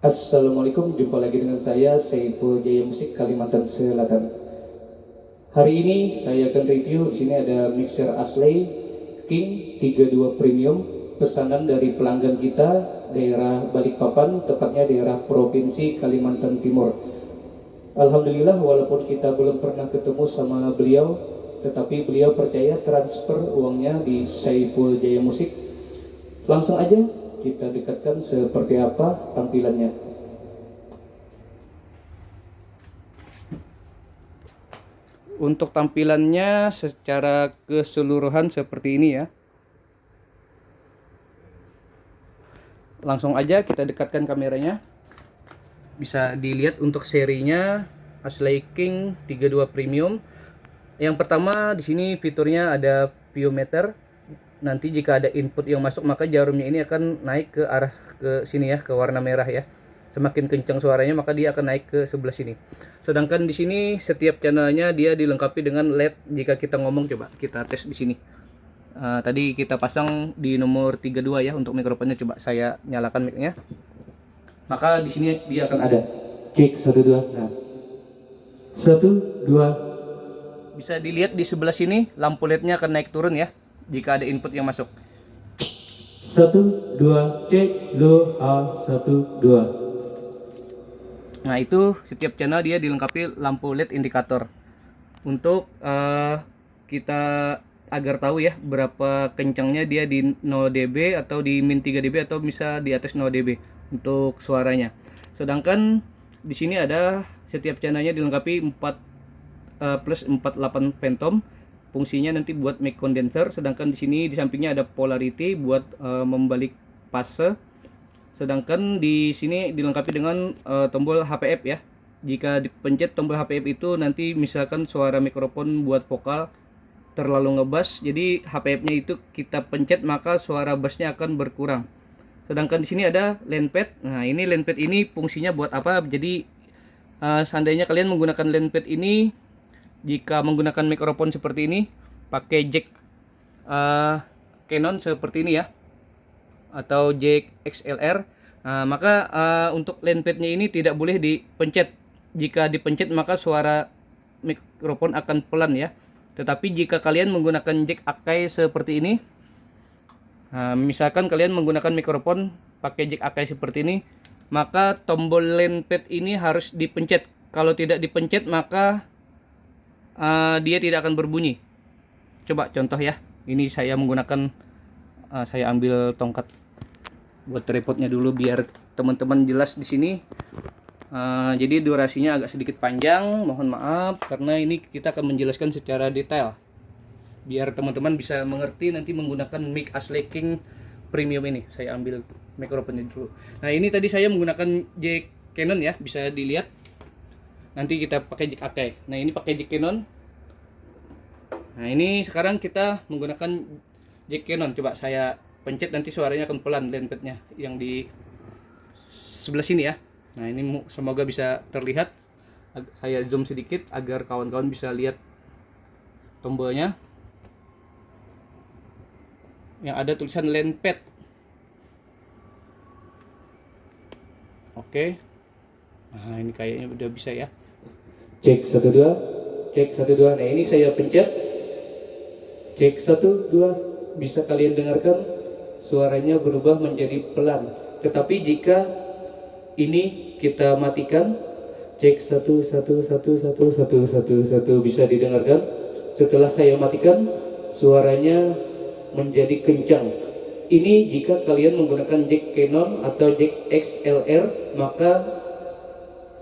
Assalamualaikum, jumpa lagi dengan saya Saiful Jaya Musik Kalimantan Selatan. Hari ini saya akan review. Di sini ada mixer Asley King 32 Premium, pesanan dari pelanggan kita daerah Balikpapan, tepatnya daerah Provinsi Kalimantan Timur. Alhamdulillah, walaupun kita belum pernah ketemu sama beliau, tetapi beliau percaya transfer uangnya di Saiful Jaya Musik. Langsung aja kita dekatkan seperti apa tampilannya. Untuk tampilannya secara keseluruhan seperti ini ya. Langsung aja kita dekatkan kameranya. Bisa dilihat untuk serinya Asley King 32 Premium. Yang pertama di sini fiturnya ada pieometer. Nanti jika ada input yang masuk maka jarumnya ini akan naik ke arah ke sini ya, ke warna merah ya. Semakin kencang suaranya maka dia akan naik ke sebelah sini. Sedangkan di sini setiap channelnya dia dilengkapi dengan LED. Jika kita ngomong, coba kita tes di sini. Tadi kita pasang di nomor 32 ya untuk mikrofonnya. Coba saya nyalakan mic-nya. Maka di sini dia akan ada cek 1 2. Nah. 1 2. Bisa dilihat di sebelah sini lampu LED-nya akan naik turun ya jika ada input yang masuk. 1 2 cek lo A 1 2. Nah, itu setiap channel dia dilengkapi lampu LED indikator untuk kita agar tahu ya berapa kencangnya dia di 0 dB atau di min 3 dB atau bisa di atas 0 dB untuk suaranya. Sedangkan di sini ada setiap channelnya dilengkapi 4+48 phantom. Fungsinya nanti buat mic condenser. Sedangkan di sini di sampingnya ada polarity buat membalik fase. Sedangkan di sini dilengkapi dengan tombol HPF ya. Jika dipencet tombol HPF itu nanti misalkan suara mikrofon buat vokal terlalu ngebass, jadi HPF-nya itu kita pencet maka suara bassnya akan berkurang. Sedangkan di sini ada landpad. Nah, ini landpad ini fungsinya buat apa? Jadi seandainya kalian menggunakan landpad ini, jika menggunakan mikrofon seperti ini, pakai jack Canon seperti ini ya, atau jack XLR, maka untuk landpadnya ini tidak boleh dipencet. Jika dipencet maka suara mikrofon akan pelan ya. Tetapi jika kalian menggunakan jack Akai seperti ini, misalkan kalian menggunakan mikrofon pakai jack Akai seperti ini, maka tombol landpad ini harus dipencet. Kalau tidak dipencet maka dia tidak akan berbunyi. Coba contoh ya. Ini saya menggunakan saya ambil tongkat buat tripodnya dulu biar teman-teman jelas di sini. Jadi durasinya agak sedikit panjang, mohon maaf karena ini kita akan menjelaskan secara detail biar teman-teman bisa mengerti nanti menggunakan mic Asley King Premium ini. Saya ambil mikrofonnya dulu. Nah, ini tadi saya menggunakan jack Canon ya, bisa dilihat. Nanti kita pakai jack Akai. Nah, ini pakai jack Canon. Nah, ini sekarang kita menggunakan jack Canon. Coba saya pencet nanti suaranya akan pelan landpadnya yang di sebelah sini ya. Nah, ini semoga bisa terlihat. Saya zoom sedikit agar kawan-kawan bisa lihat tombolnya yang ada tulisan landpad. Oke. Nah, ini kayaknya udah bisa ya. Cek 1 2, cek 1 2. Nah, ini saya pencet. Cek 1 2. Bisa kalian dengarkan suaranya berubah menjadi pelan. Tetapi jika ini kita matikan, cek 1 1 1 1 1 1 1, bisa didengarkan. Setelah saya matikan, suaranya menjadi kencang. Ini jika kalian menggunakan jack Canon atau jack XLR, maka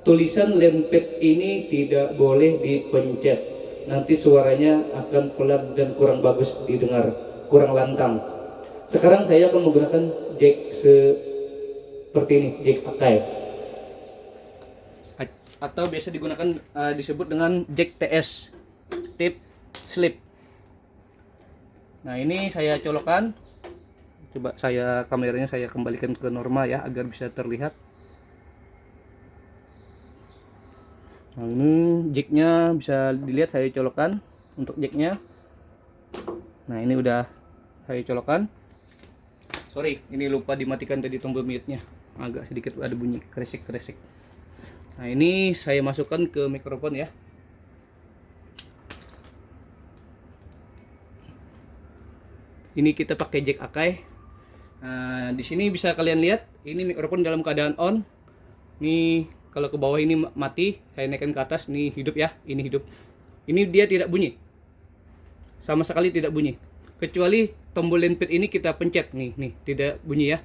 tulisan landpad ini tidak boleh dipencet. Nanti suaranya akan pelan dan kurang bagus didengar, kurang lantang. Sekarang saya akan menggunakan jack seperti ini, jack Akai, atau biasa digunakan disebut dengan jack TS, tip slip. Nah, ini saya colokkan. Coba kameranya saya kembalikan ke normal ya agar bisa terlihat. Nah, ini jacknya bisa dilihat saya colokkan untuk jacknya. Nah, ini udah saya colokkan. Sorry, ini lupa dimatikan tadi tombol mute-nya. agak sedikit ada bunyi kresek-kresek. Nah, ini saya masukkan ke mikrofon ya. Ini kita pakai jack Akai. Nah, di sini bisa kalian lihat, ini mikrofon dalam keadaan on. Nih, kalau ke bawah ini mati, saya naikkan ke atas, nih hidup ya, ini hidup. Ini dia tidak bunyi. Sama sekali tidak bunyi. Kecuali tombol landpad ini kita pencet, nih tidak bunyi ya.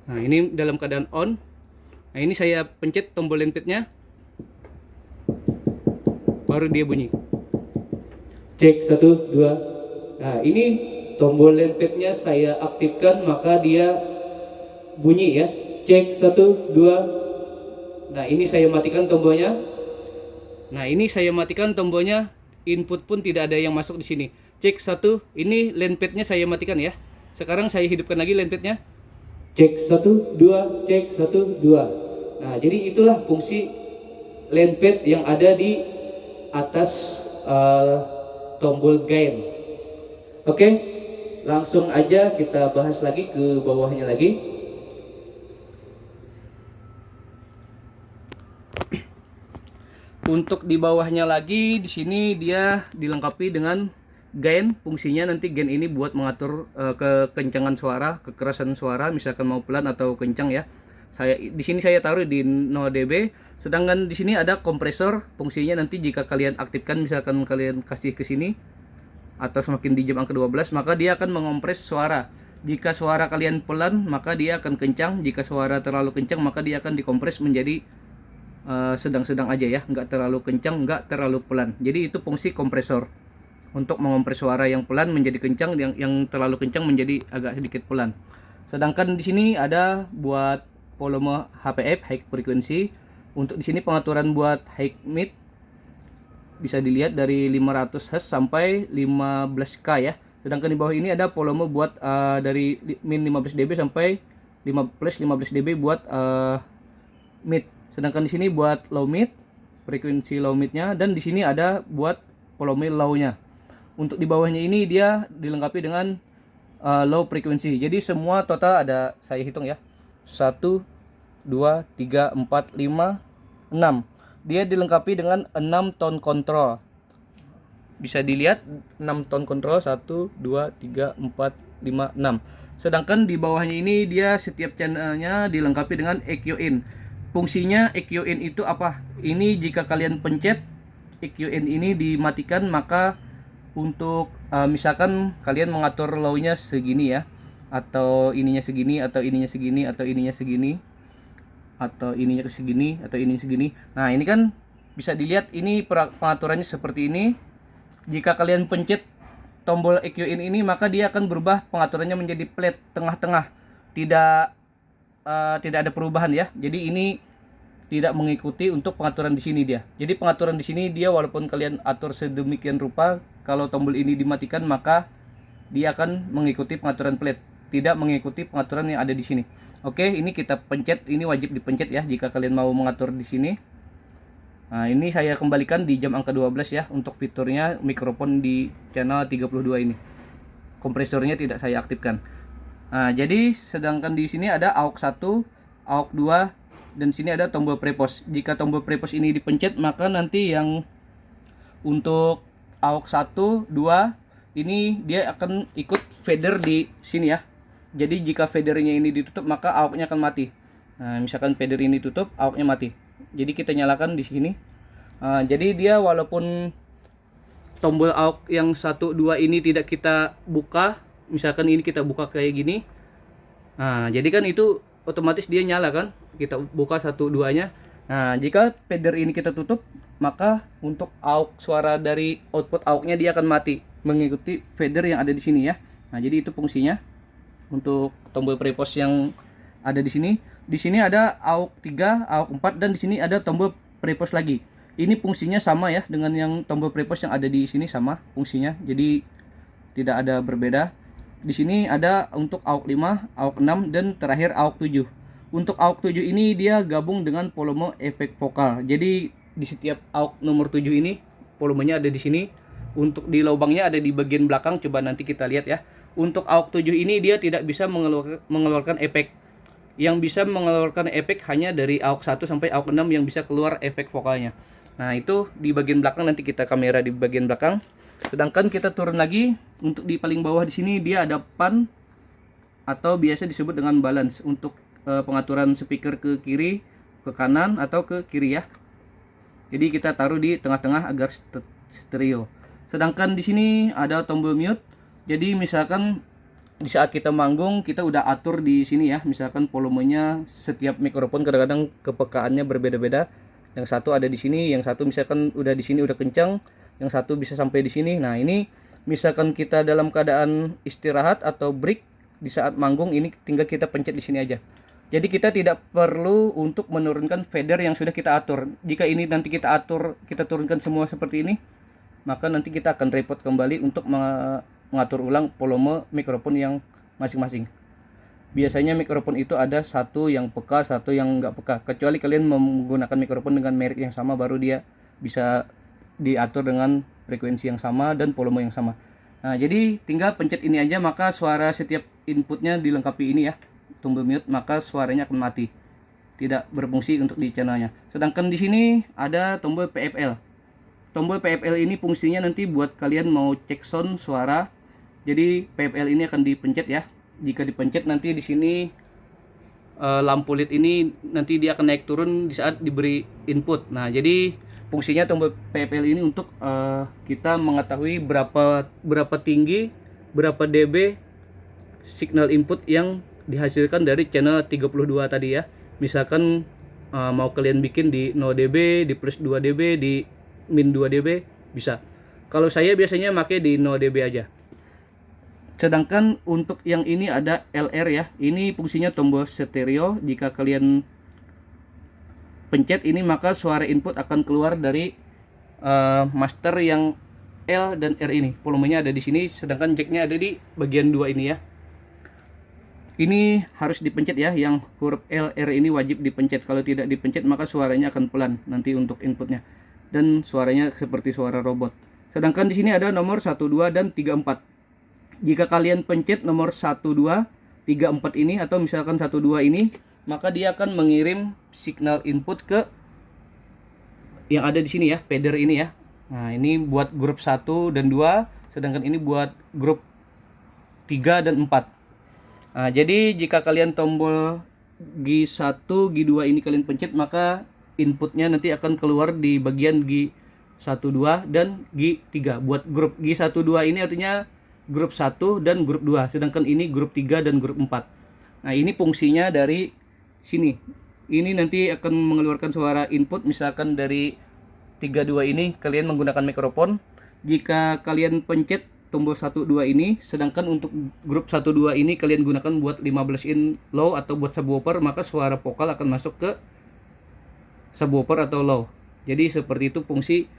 Nah, ini dalam keadaan on. Nah, ini saya pencet tombol landpadnya, baru dia bunyi. Cek 1 2. Nah, ini tombol landpadnya saya aktifkan, maka dia bunyi ya. Cek 1 2. Nah, ini saya matikan tombolnya. Nah, ini saya matikan tombolnya. Input pun tidak ada yang masuk di sini. Cek 1. Ini landpadnya saya matikan ya. Sekarang saya hidupkan lagi landpadnya. Cek 1 2. Cek 1 2. Nah, jadi itulah fungsi landpad yang ada di atas tombol gain. Oke, langsung aja kita bahas lagi ke bawahnya lagi. Untuk di bawahnya lagi, di sini dia dilengkapi dengan gain. Fungsinya nanti gain ini buat mengatur kekencangan suara, kekerasan suara, misalkan mau pelan atau kencang ya. Di sini saya taruh di 0 dB. Sedangkan di sini ada kompresor. Fungsinya nanti jika kalian aktifkan, misalkan kalian kasih ke sini atau semakin di jam angka 12, maka dia akan mengompres suara. Jika suara kalian pelan, maka dia akan kencang. Jika suara terlalu kencang, maka dia akan dikompres menjadi sedang-sedang aja ya, nggak terlalu kencang, nggak terlalu pelan. Jadi itu fungsi kompresor untuk mengompres suara yang pelan menjadi kencang, yang terlalu kencang menjadi agak sedikit pelan. Sedangkan di sini ada buat volume HPF, high frequency. Untuk di sini pengaturan buat high mid bisa dilihat dari 500 Hz sampai 15K ya. Sedangkan di bawah ini ada volume buat dari min 15 dB sampai plus 15 dB buat mid. Sedangkan di sini buat low mid, frekuensi low midnya, dan di sini ada buat volume low-nya. Untuk di bawahnya ini dia dilengkapi dengan low frequency. Jadi semua total ada, saya hitung ya, 1 2 3 4 5 6. Dia dilengkapi dengan 6 tone control. Bisa dilihat 6 tone control, 1 2 3 4 5 6. Sedangkan di bawahnya ini dia setiap channelnya dilengkapi dengan EQ in. Fungsinya EQ in itu apa? Ini jika kalian pencet EQ in ini dimatikan, maka untuk misalkan kalian mengatur low-nya segini ya, atau ininya segini, atau ininya segini, atau ininya segini, atau ininya segini, atau ini segini. Nah, ini kan bisa dilihat ini pengaturannya seperti ini. Jika kalian pencet tombol EQ in ini, maka dia akan berubah pengaturannya menjadi flat tengah-tengah. Tidak ada perubahan ya. Jadi ini tidak mengikuti untuk pengaturan di sini dia. Jadi pengaturan di sini dia walaupun kalian atur sedemikian rupa, kalau tombol ini dimatikan maka dia akan mengikuti pengaturan flat, tidak mengikuti pengaturan yang ada di sini. Oke, ini kita pencet, ini wajib dipencet ya jika kalian mau mengatur di sini. Nah, ini saya kembalikan di jam angka 12 ya untuk fiturnya mikrofon di channel 32 ini. Kompresornya tidak saya aktifkan. Nah, jadi sedangkan di sini ada AUX 1, AUX 2, dan sini ada tombol prepost. Jika tombol prepost ini dipencet, maka nanti yang untuk AUX 1, 2 ini dia akan ikut fader di sini ya. Jadi jika fadernya ini ditutup, maka AUX-nya akan mati. Nah, misalkan fader ini tutup, AUX-nya mati. Jadi kita nyalakan di sini. Jadi dia walaupun tombol AUX yang 1, 2 ini tidak kita buka, misalkan ini kita buka kayak gini. Nah, jadi kan itu otomatis dia nyala kan? Kita buka 1, 2-nya. Nah, jika fader ini kita tutup, maka untuk AUX suara dari output AUX-nya dia akan mati mengikuti fader yang ada di sini ya. Nah, jadi itu fungsinya untuk tombol prepost yang ada di sini. Di sini ada AUX 3, AUX 4, dan di sini ada tombol prepost lagi. Ini fungsinya sama ya dengan yang tombol prepost yang ada di sini, sama fungsinya. Jadi tidak ada berbeda. Di sini ada untuk AUX 5, AUX 6, dan terakhir AUX 7. Untuk AUX 7 ini dia gabung dengan volume efek vokal. Jadi di setiap AUX nomor 7 ini volumenya ada di sini. Untuk di lubangnya ada di bagian belakang, coba nanti kita lihat ya. Untuk AUX 7 ini dia tidak bisa mengeluarkan efek. Yang bisa mengeluarkan efek hanya dari AUX 1 sampai AUX 6 yang bisa keluar efek vokalnya. Nah, itu di bagian belakang, nanti kita kamera di bagian belakang. Sedangkan kita turun lagi, untuk di paling bawah di sini dia ada pan atau biasa disebut dengan balance untuk pengaturan speaker ke kiri, ke kanan atau ke kiri ya. Jadi kita taruh di tengah-tengah agar stereo. Sedangkan di sini ada tombol mute. Jadi misalkan di saat kita manggung kita udah atur di sini ya, misalkan volumenya setiap mikrofon kadang-kadang kepekaannya berbeda-beda. Yang satu ada di sini, yang satu misalkan udah di sini udah kencang, yang satu bisa sampai di sini. Nah, ini misalkan kita dalam keadaan istirahat atau break di saat manggung, ini tinggal kita pencet di sini aja. Jadi kita tidak perlu untuk menurunkan fader yang sudah kita atur. Jika ini nanti kita atur, kita turunkan semua seperti ini, maka nanti kita akan repot kembali untuk mengatur ulang volume mikrofon yang masing-masing. Biasanya mikrofon itu ada satu yang peka, satu yang nggak peka. Kecuali kalian menggunakan mikrofon dengan merek yang sama, baru dia bisa diatur dengan frekuensi yang sama dan volume yang sama. Nah, jadi tinggal pencet ini aja, maka suara setiap inputnya dilengkapi ini ya, tombol mute, maka suaranya akan mati, tidak berfungsi untuk di channelnya. Sedangkan di sini ada tombol PFL. Tombol PFL ini fungsinya nanti buat kalian mau cek sound suara. Jadi PFL ini akan dipencet ya. Jika dipencet nanti di sini lampu LED ini nanti dia akan naik turun di saat diberi input. Nah, jadi fungsinya tombol PFL ini untuk kita mengetahui berapa tinggi, berapa dB signal input yang dihasilkan dari channel 32 tadi ya. Misalkan mau kalian bikin di 0 dB, di plus 2 dB, di min 2 dB bisa. Kalau saya biasanya pakai di 0 dB aja. Sedangkan untuk yang ini ada LR ya. Ini fungsinya tombol stereo. Jika kalian pencet ini maka suara input akan keluar dari master yang L dan R ini. Volumenya ada di sini, sedangkan jacknya ada di bagian 2 ini ya. Ini harus dipencet ya, yang huruf L, R ini wajib dipencet. Kalau tidak dipencet maka suaranya akan pelan nanti untuk inputnya. Dan suaranya seperti suara robot. Sedangkan di sini ada nomor 1, 2, dan 3, 4. Jika kalian pencet nomor 1, 2, 3, 4 ini, atau misalkan 1, 2 ini, maka dia akan mengirim signal input ke yang ada di sini ya, fader ini ya. Nah, ini buat grup 1 dan 2, sedangkan ini buat grup 3 dan 4. Nah, jadi jika kalian tombol G1, G2 ini kalian pencet, maka inputnya nanti akan keluar di bagian G1, 2 dan G3. Buat grup G1, 2 ini artinya grup 1 dan grup 2, sedangkan ini grup 3 dan grup 4. Nah, ini fungsinya dari sini. Ini nanti akan mengeluarkan suara input, misalkan dari 32 ini kalian menggunakan mikrofon. Jika kalian pencet tombol 1, 2 ini, sedangkan untuk grup 1, 2 ini kalian gunakan buat 15 in low atau buat subwoofer, maka suara vokal akan masuk ke subwoofer atau low. Jadi seperti itu fungsi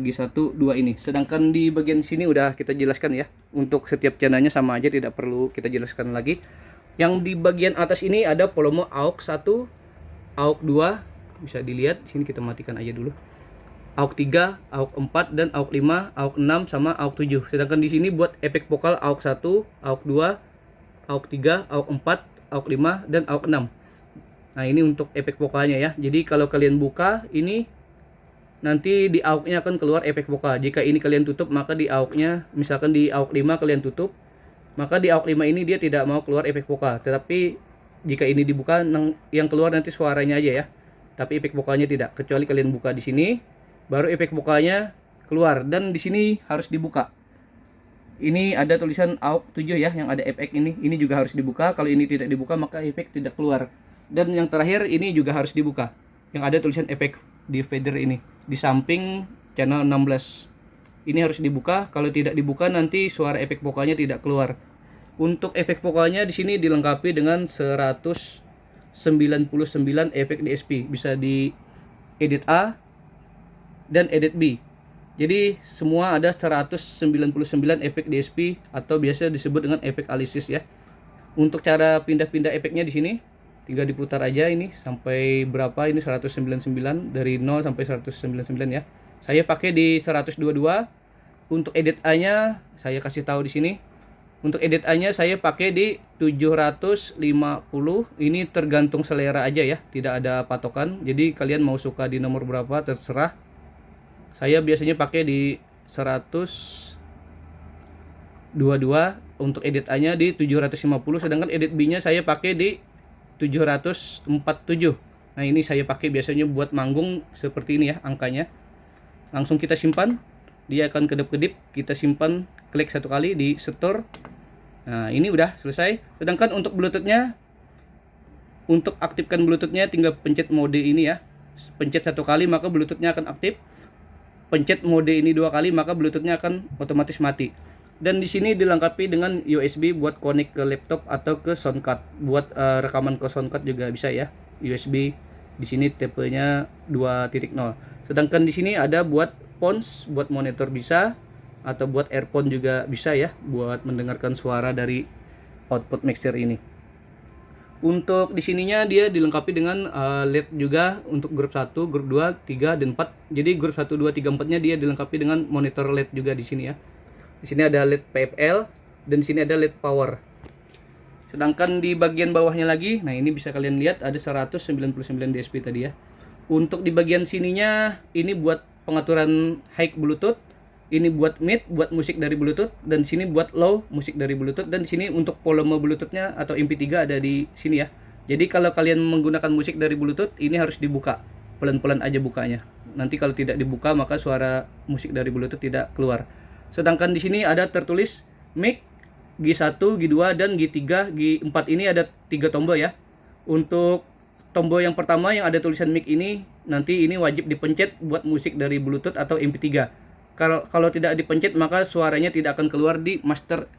G1, 2 ini. Sedangkan di bagian sini udah kita jelaskan ya. Untuk setiap channelnya sama aja, tidak perlu kita jelaskan lagi. Yang di bagian atas ini ada volume AUX 1, AUX 2, bisa dilihat sini, kita matikan aja dulu. AUX 3, AUX 4 dan AUX 5, AUX 6 sama AUX 7. Sedangkan di sini buat efek vokal AUX 1, AUX 2, AUX 3, AUX 4, AUX 5 dan AUX 6. Nah, ini untuk efek vokalnya ya. Jadi kalau kalian buka ini, nanti di AUX-nya akan keluar efek vokal. Jika ini kalian tutup, maka di AUX-nya, misalkan di AUX 5 kalian tutup, maka di AUX 5 ini dia tidak mau keluar efek vokal. Tetapi jika ini dibuka, yang keluar nanti suaranya aja ya. Tapi efek vokalnya tidak. Kecuali kalian buka di sini, baru efek vokalnya keluar. Dan di sini harus dibuka. Ini ada tulisan AUX 7 ya, yang ada efek ini. Ini juga harus dibuka. Kalau ini tidak dibuka, maka efek tidak keluar. Dan yang terakhir ini juga harus dibuka, yang ada tulisan efek di fader ini di samping channel 16. Ini harus dibuka. Kalau tidak dibuka nanti suara efek vokalnya tidak keluar. Untuk efek vokalnya di sini dilengkapi dengan 199 efek DSP. Bisa di edit A dan edit B. Jadi semua ada 199 efek DSP atau biasa disebut dengan efek alisis ya. Untuk cara pindah-pindah efeknya di sini tinggal diputar aja ini sampai berapa, ini 199, dari 0 sampai 199 ya. Saya pakai di 122. Untuk edit A-nya saya kasih tahu di sini. Untuk edit A-nya saya pakai di 750. Ini tergantung selera aja ya, tidak ada patokan. Jadi kalian mau suka di nomor berapa terserah. Saya biasanya pakai di 122. Untuk edit A-nya di 750, sedangkan edit B-nya saya pakai di 747. Nah, ini saya pakai biasanya buat manggung seperti ini ya angkanya. Langsung kita simpan. Dia akan kedip-kedip, kita simpan, klik satu kali di store. Nah, ini udah selesai. Sedangkan untuk Bluetooth-nya, untuk aktifkan Bluetooth-nya tinggal pencet mode ini ya. Pencet satu kali maka Bluetooth-nya akan aktif. Pencet mode ini dua kali maka Bluetooth-nya akan otomatis mati. Dan di sini dilengkapi dengan USB buat connect ke laptop atau ke soundcard. Buat rekaman ke soundcard juga bisa ya. USB di sini tipenya 2.0. Sedangkan di sini ada buat phones, buat monitor bisa, atau buat earphone juga bisa ya, buat mendengarkan suara dari output mixer ini. Untuk di sininya dia dilengkapi dengan LED juga untuk grup 1, grup 2, 3 dan 4. Jadi grup 1, 2, 3, 4-nya dia dilengkapi dengan monitor LED juga di sini ya. Di sini ada LED PFL dan di sini ada LED power. Sedangkan di bagian bawahnya lagi, nah ini bisa kalian lihat ada 199 DSP tadi ya. Untuk di bagian sininya ini buat pengaturan high Bluetooth, ini buat mid, buat musik dari Bluetooth, dan sini buat low musik dari Bluetooth, dan di sini untuk volume Bluetooth-nya atau MP3 ada di sini ya. Jadi kalau kalian menggunakan musik dari Bluetooth, ini harus dibuka. Pelan-pelan aja bukanya. Nanti kalau tidak dibuka maka suara musik dari Bluetooth tidak keluar. Sedangkan di sini ada tertulis mic G1, G2 dan G3, G4 ini ada 3 tombol ya. Untuk tombol yang pertama yang ada tulisan mic ini, nanti ini wajib dipencet buat musik dari Bluetooth atau MP3. Kalau tidak dipencet maka suaranya tidak akan keluar di master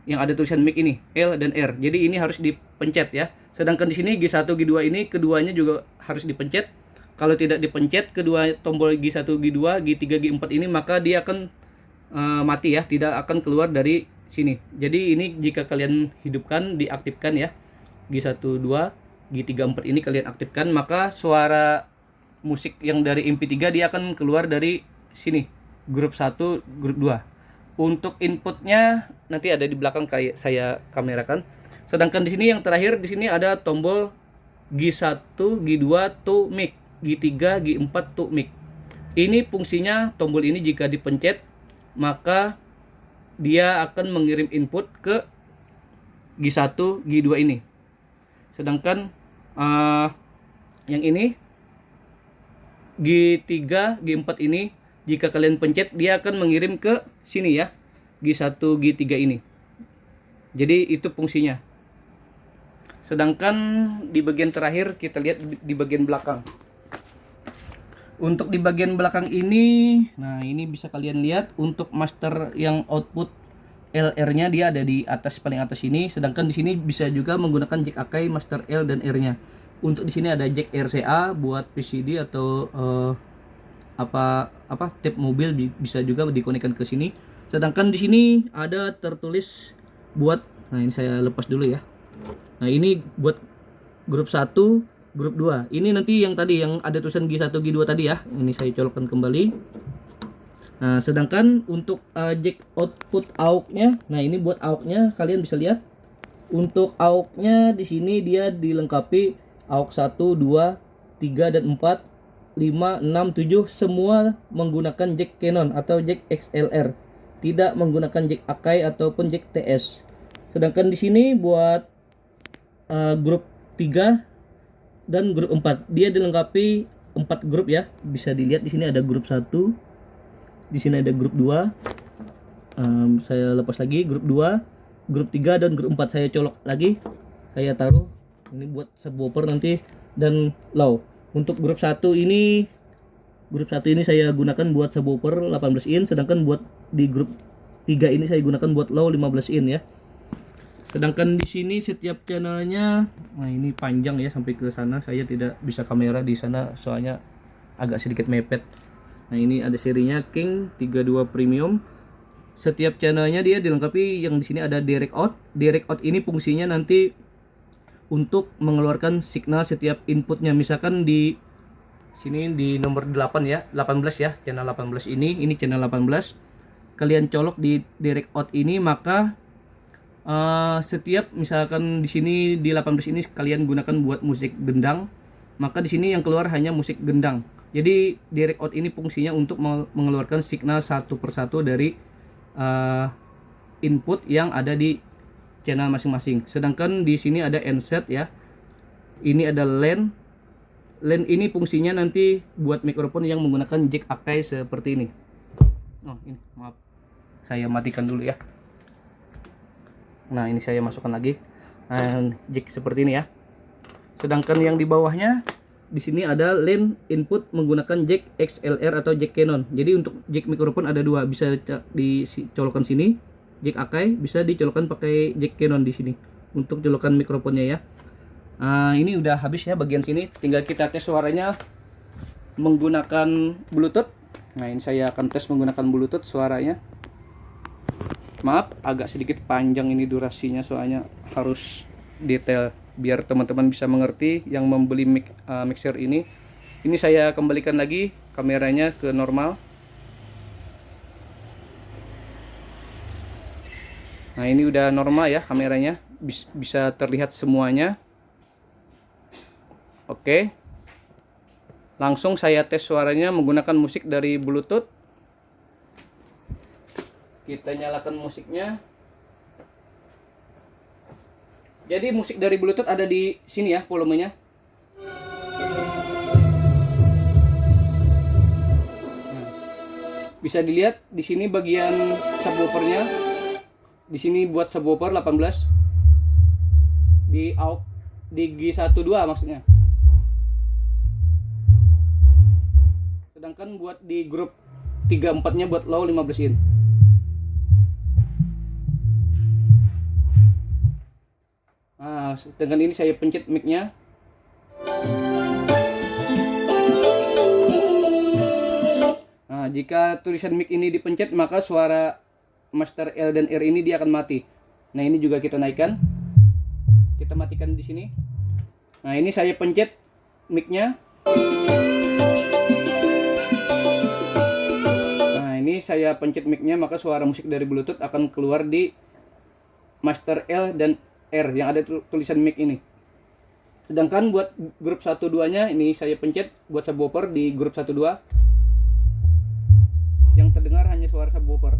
yang ada tulisan mic ini, L dan R. Jadi ini harus dipencet ya. Sedangkan di sini G1, G2 ini keduanya juga harus dipencet. Kalau tidak dipencet kedua tombol G1, G2, G3, G4 ini maka dia akan mati ya, tidak akan keluar dari sini. Jadi ini jika kalian hidupkan, diaktifkan ya, G1, 2, G3, 4 ini kalian aktifkan, maka suara musik yang dari MP3 dia akan keluar dari sini, grup 1, grup 2. Untuk inputnya nanti ada di belakang kayak saya kamerakan. Sedangkan di sini yang terakhir di sini ada tombol G1, G2 to mic, G3, G4 to mic. Ini fungsinya tombol ini jika dipencet maka dia akan mengirim input ke G1, G2 ini. Sedangkan yang ini G3, G4 ini jika kalian pencet dia akan mengirim ke sini ya, G1, G3 ini. Jadi itu fungsinya. Sedangkan di bagian terakhir kita lihat di bagian belakang. Untuk di bagian belakang ini, nah ini bisa kalian lihat untuk master yang output LR-nya dia ada di atas, paling atas ini. Sedangkan di sini bisa juga menggunakan jack Akai master L dan R-nya. Untuk di sini ada jack RCA buat PCD atau tape mobil bisa juga dikonekkan ke sini. Sedangkan di sini ada tertulis buat, nah ini saya lepas dulu ya. Nah ini buat grup 1, grup 2. Ini nanti yang tadi yang ada tulisan G1, G2 tadi ya. Ini saya colokkan kembali. Nah, sedangkan untuk jack output AUX-nya, nah ini buat AUX-nya kalian bisa lihat. Untuk AUX-nya di sini dia dilengkapi AUX 1, 2, 3 dan 4, 5, 6, 7 semua menggunakan jack Canon atau jack XLR. Tidak menggunakan jack Akai ataupun jack TS. Sedangkan di sini buat grup 3 dan grup 4, dia dilengkapi 4 grup ya. Bisa dilihat di sini ada grup 1. Di sini ada grup 2. Saya lepas lagi grup 2, grup 3 dan grup 4 saya colok lagi. Saya taruh ini buat subwoofer nanti dan low. Untuk grup 1 ini saya gunakan buat subwoofer 18 in, sedangkan buat di grup 3 ini saya gunakan buat low 15 in ya. Sedangkan di sini setiap channelnya, nah ini panjang ya sampai ke sana, saya tidak bisa kamera di sana soalnya agak sedikit mepet. Nah ini ada serinya King 32 Premium. Setiap channelnya dia dilengkapi yang di sini ada direct out. Direct out ini fungsinya nanti untuk mengeluarkan signal setiap inputnya. Misalkan di sini di nomor 8 ya, 18 ya, channel 18 ini channel 18. Kalian colok di direct out ini maka Setiap misalkan di sini di 18 ini kalian gunakan buat musik gendang, maka di sini yang keluar hanya musik gendang. Jadi direct out ini fungsinya untuk mengeluarkan signal satu persatu dari input yang ada di channel masing-masing. Sedangkan di sini ada NSET ya. Ini ada LAN. LAN ini fungsinya nanti buat mikrofon yang menggunakan jack Akai seperti ini. Oh, ini maaf. Saya matikan dulu ya. Nah, ini saya masukkan lagi. Jack seperti ini ya. Sedangkan yang di bawahnya di sini ada LAN input menggunakan jack XLR atau jack Canon. Jadi untuk jack mikrofon ada dua, bisa dicolokkan sini jack Akai, bisa dicolokkan pakai jack Canon di sini untuk colokan mikrofonnya ya. Ini udah habis ya bagian sini, tinggal kita tes suaranya menggunakan Bluetooth. Nah, ini saya akan tes menggunakan Bluetooth suaranya. Maaf agak sedikit panjang ini durasinya, soalnya harus detail biar teman-teman bisa mengerti yang membeli mixer ini. Ini saya kembalikan lagi kameranya ke normal. Nah, ini udah normal ya kameranya, bisa terlihat semuanya. Oke, langsung saya tes suaranya menggunakan musik dari Bluetooth. Kita nyalakan musiknya. Jadi musik dari Bluetooth ada di sini ya volumenya. Bisa dilihat di sini bagian subwoofernya. Di sini buat subwoofer 18. Di out di G12 maksudnya. Sedangkan buat di grup 34-nya buat low 15 in. Dengan ini saya pencet mic-nya. Nah, jika tulisan mic ini dipencet, maka suara master L dan R ini dia akan mati. Nah, ini juga kita naikkan. Kita matikan di sini. Nah, ini saya pencet mic-nya. Nah, ini saya pencet mic-nya, maka suara musik dari Bluetooth akan keluar di master L dan R yang ada tulisan mic ini. Sedangkan buat grup 1-2 nya ini saya pencet buat subwoofer di grup 1-2. Yang terdengar hanya suara subwoofer.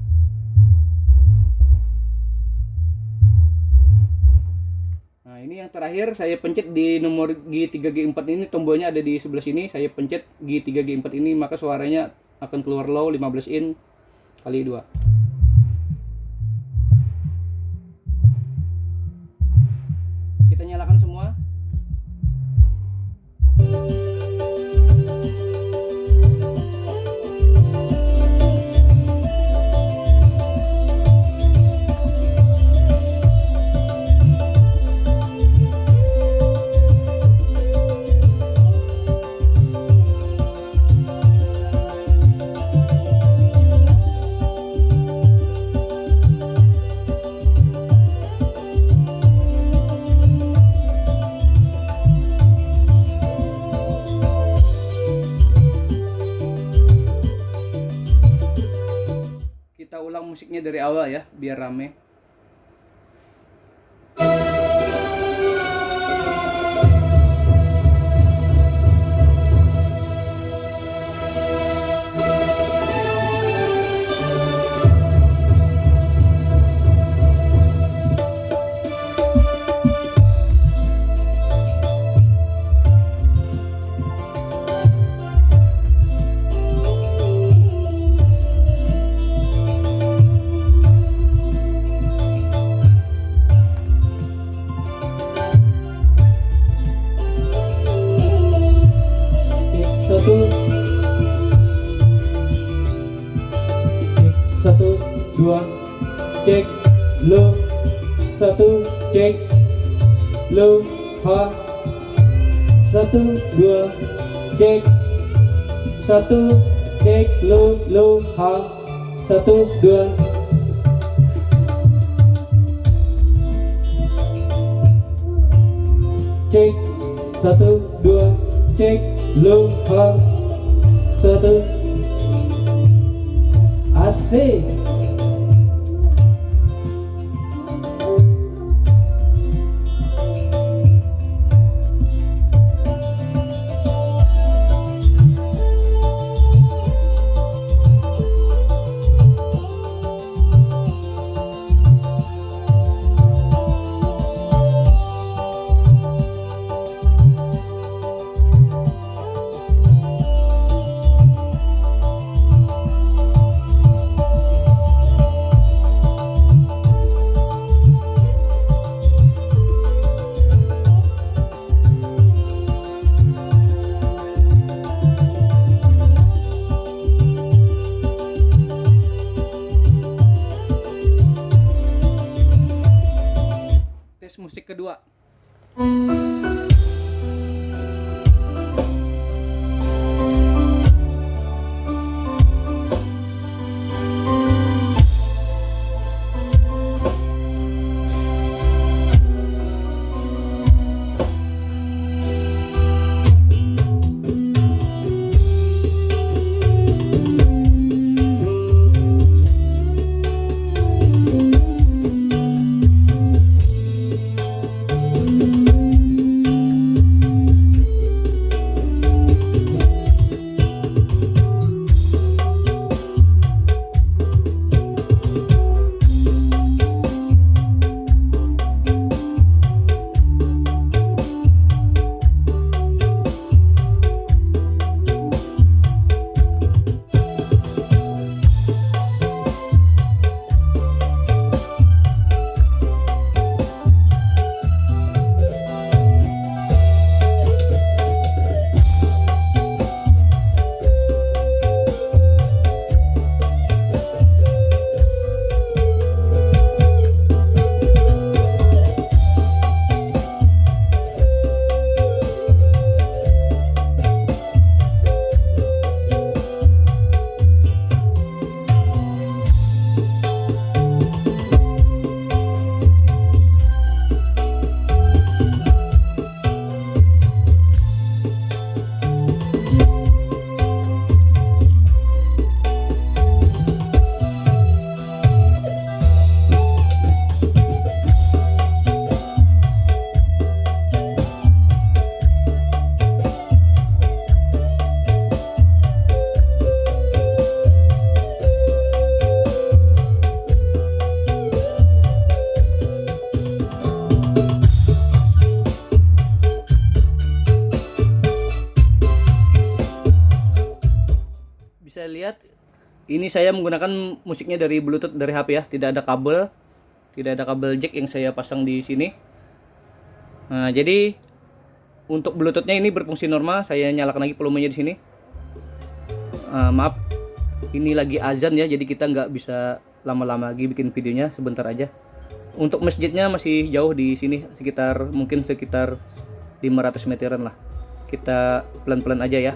Nah, ini yang terakhir saya pencet di nomor G3 G4 ini, tombolnya ada di sebelah sini. Saya pencet G3 G4 ini, maka suaranya akan keluar low 15 in kali 2. Kita nyalakan semua. Kita ulang musiknya dari awal ya, biar rame. Satu, dua, cek, lo, satu, cek, lo, ha, satu, dua, cek, satu, cek, lo, ha, satu, dua. Cek, satu, dua, cek, lo, ha, satu. Asik. kedua. Bisa lihat ini saya menggunakan musiknya dari Bluetooth dari HP ya, tidak ada kabel jack yang saya pasang di sini. Nah, jadi untuk Bluetoothnya ini berfungsi normal. Saya nyalakan lagi volumenya di sini. Maaf, ini lagi azan ya, jadi kita nggak bisa lama-lama lagi bikin videonya, sebentar aja. Untuk masjidnya masih jauh di sini, mungkin sekitar 500 meteran lah. Kita pelan-pelan aja ya.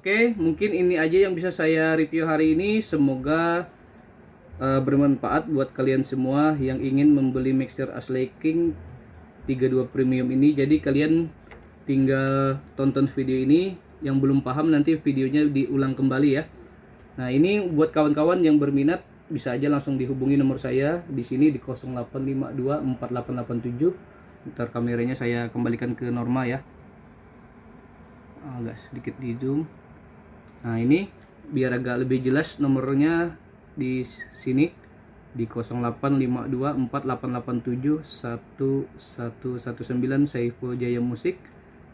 Oke, mungkin ini aja yang bisa saya review hari ini. Semoga bermanfaat buat kalian semua yang ingin membeli mixer Ashley King 32 Premium ini. Jadi kalian tinggal tonton video ini, yang belum paham nanti videonya diulang kembali ya. Nah, ini buat kawan-kawan yang berminat bisa aja langsung dihubungi nomor saya di sini di 08524887. Ntar kameranya saya kembalikan ke normal ya. Agak sedikit di zoom. Nah, ini biar agak lebih jelas nomornya di sini di 085248871119 Saiful Jaya Musik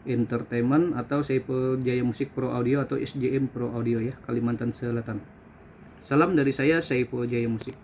Entertainment atau Saiful Jaya Musik Pro Audio atau SJM Pro Audio ya, Kalimantan Selatan. Salam dari saya, Saiful Jaya Musik.